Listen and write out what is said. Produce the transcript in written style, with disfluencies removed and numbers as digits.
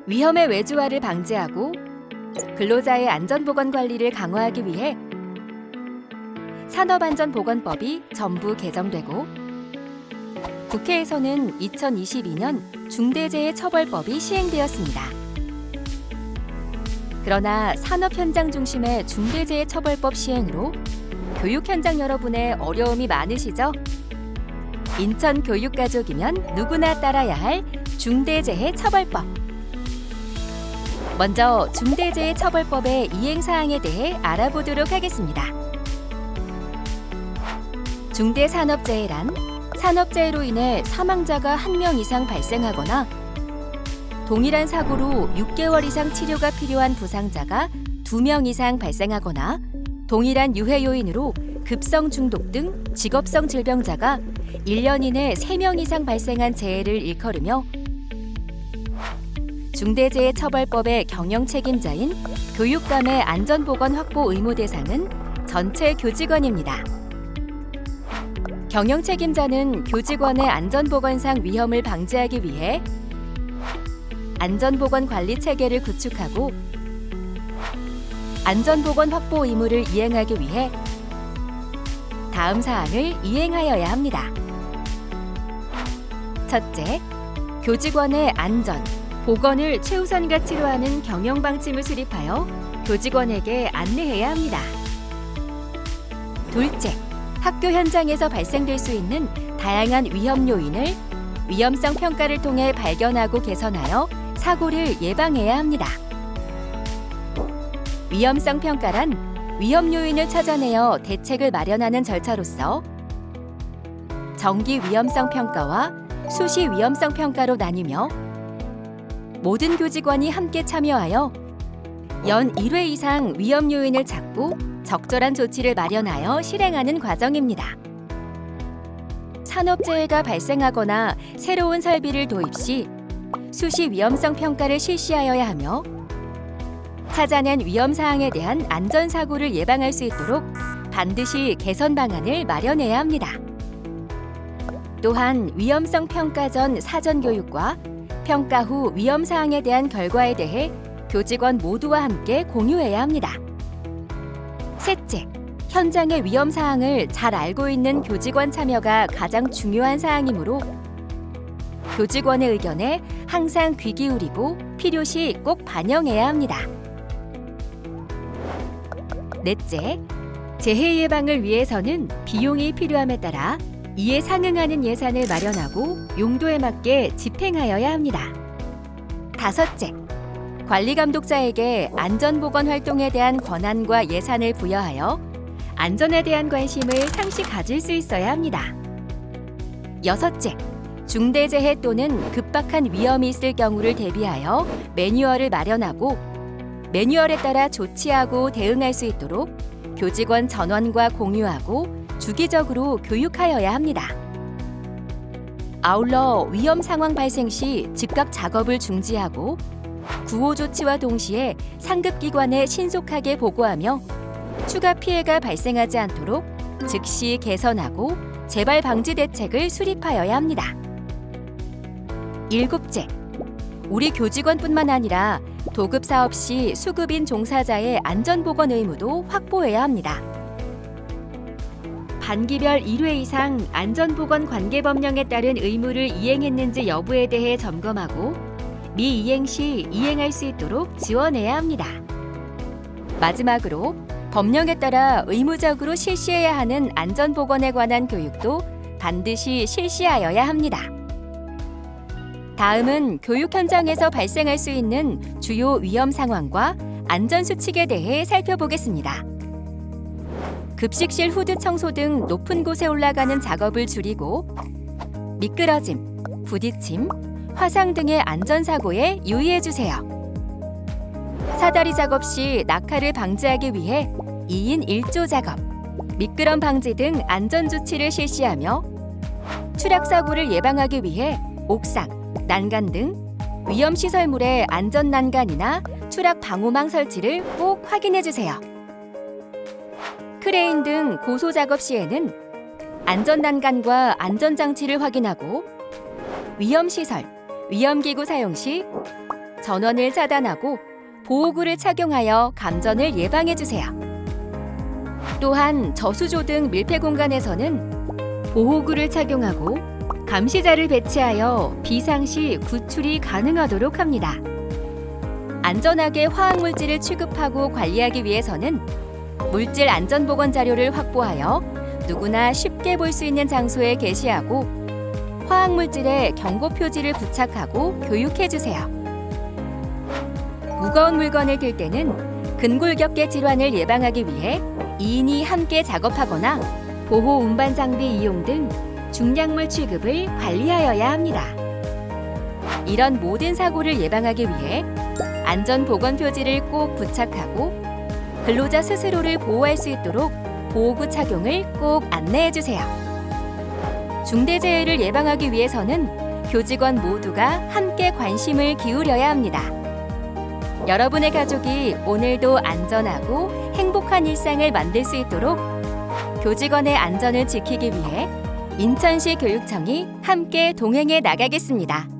위험의 외주화를 방지하고 근로자의 안전보건 관리를 강화하기 위해 산업안전보건법이 전부 개정되고 국회에서는 2022년 중대재해처벌법이 시행되었습니다. 그러나 산업 현장 중심의 중대재해처벌법 시행으로 교육 현장 여러분의 어려움이 많으시죠? 인천 교육가족이면 누구나 따라야 할 중대재해처벌법. 먼저 중대재해처벌법의 이행사항에 대해 알아보도록 하겠습니다. 중대산업재해란 산업재해로 인해 사망자가 1명 이상 발생하거나 동일한 사고로 6개월 이상 치료가 필요한 부상자가 2명 이상 발생하거나 동일한 유해 요인으로 급성 중독 등 직업성 질병자가 1년 이내 3명 이상 발생한 재해를 일컬으며 중대재해처벌법의 경영 책임자인 교육감의 안전보건 확보 의무 대상은 전체 교직원입니다. 경영 책임자는 교직원의 안전보건상 위험을 방지하기 위해 안전보건 관리 체계를 구축하고 안전보건 확보 의무를 이행하기 위해 다음 사항을 이행하여야 합니다. 첫째, 교직원의 안전, 보건을 최우선 가치로 하는 경영 방침을 수립하여 교직원에게 안내해야 합니다. 둘째, 학교 현장에서 발생될 수 있는 다양한 위험 요인을 위험성 평가를 통해 발견하고 개선하여 사고를 예방해야 합니다. 위험성 평가란 위험 요인을 찾아내어 대책을 마련하는 절차로서 정기 위험성 평가와 수시 위험성 평가로 나뉘며 모든 교직원이 함께 참여하여 연 1회 이상 위험 요인을 찾고 적절한 조치를 마련하여 실행하는 과정입니다. 산업재해가 발생하거나 새로운 설비를 도입 시 수시 위험성 평가를 실시하여야 하며 찾아낸 위험 사항에 대한 안전사고를 예방할 수 있도록 반드시 개선 방안을 마련해야 합니다. 또한 위험성 평가 전 사전 교육과 평가 후 위험 사항에 대한 결과에 대해 교직원 모두와 함께 공유해야 합니다. 셋째, 현장의 위험 사항을 잘 알고 있는 교직원 참여가 가장 중요한 사항이므로 교직원의 의견에 항상 귀 기울이고 필요시 꼭 반영해야 합니다. 넷째, 재해 예방을 위해서는 비용이 필요함에 따라 이에 상응하는 예산을 마련하고 용도에 맞게 집행하여야 합니다. 다섯째, 관리감독자에게 안전보건 활동에 대한 권한과 예산을 부여하여 안전에 대한 관심을 상시 가질 수 있어야 합니다. 여섯째, 중대재해 또는 급박한 위험이 있을 경우를 대비하여 매뉴얼을 마련하고 매뉴얼에 따라 조치하고 대응할 수 있도록 교직원 전원과 공유하고 주기적으로 교육하여야 합니다. 아울러 위험 상황 발생 시 즉각 작업을 중지하고 구호 조치와 동시에 상급기관에 신속하게 보고하며 추가 피해가 발생하지 않도록 즉시 개선하고 재발 방지 대책을 수립하여야 합니다. 일곱째, 우리 교직원뿐만 아니라 도급 사업 시 수급인 종사자의 안전보건 의무도 확보해야 합니다. 반기별 1회 이상 안전보건 관계법령에 따른 의무를 이행했는지 여부에 대해 점검하고 미이행 시 이행할 수 있도록 지원해야 합니다. 마지막으로 법령에 따라 의무적으로 실시해야 하는 안전보건에 관한 교육도 반드시 실시하여야 합니다. 다음은 교육 현장에서 발생할 수 있는 주요 위험 상황과 안전수칙에 대해 살펴보겠습니다. 급식실 후드 청소 등 높은 곳에 올라가는 작업을 줄이고 미끄러짐, 부딪힘, 화상 등의 안전사고에 유의해주세요. 사다리 작업 시 낙하를 방지하기 위해 2인 1조 작업, 미끄럼 방지 등 안전조치를 실시하며 추락사고를 예방하기 위해 옥상, 난간 등 위험시설물의 안전난간이나 추락 방호망 설치를 꼭 확인해주세요. 크레인 등 고소작업 시에는 안전난간과 안전장치를 확인하고 위험시설, 위험기구 사용 시 전원을 차단하고 보호구를 착용하여 감전을 예방해 주세요. 또한 저수조 등 밀폐 공간에서는 보호구를 착용하고 감시자를 배치하여 비상시 구출이 가능하도록 합니다. 안전하게 화학물질을 취급하고 관리하기 위해서는 물질 안전보건 자료를 확보하여 누구나 쉽게 볼 수 있는 장소에 게시하고 화학물질에 경고 표지를 부착하고 교육해 주세요. 무거운 물건을 들 때는 근골격계 질환을 예방하기 위해 2인이 함께 작업하거나 보호 운반 장비 이용 등 중량물 취급을 관리하여야 합니다. 이런 모든 사고를 예방하기 위해 안전보건 표지를 꼭 부착하고 근로자 스스로를 보호할 수 있도록 보호구 착용을 꼭 안내해 주세요. 중대재해를 예방하기 위해서는 교직원 모두가 함께 관심을 기울여야 합니다. 여러분의 가족이 오늘도 안전하고 행복한 일상을 만들 수 있도록 교직원의 안전을 지키기 위해 인천시 교육청이 함께 동행해 나가겠습니다.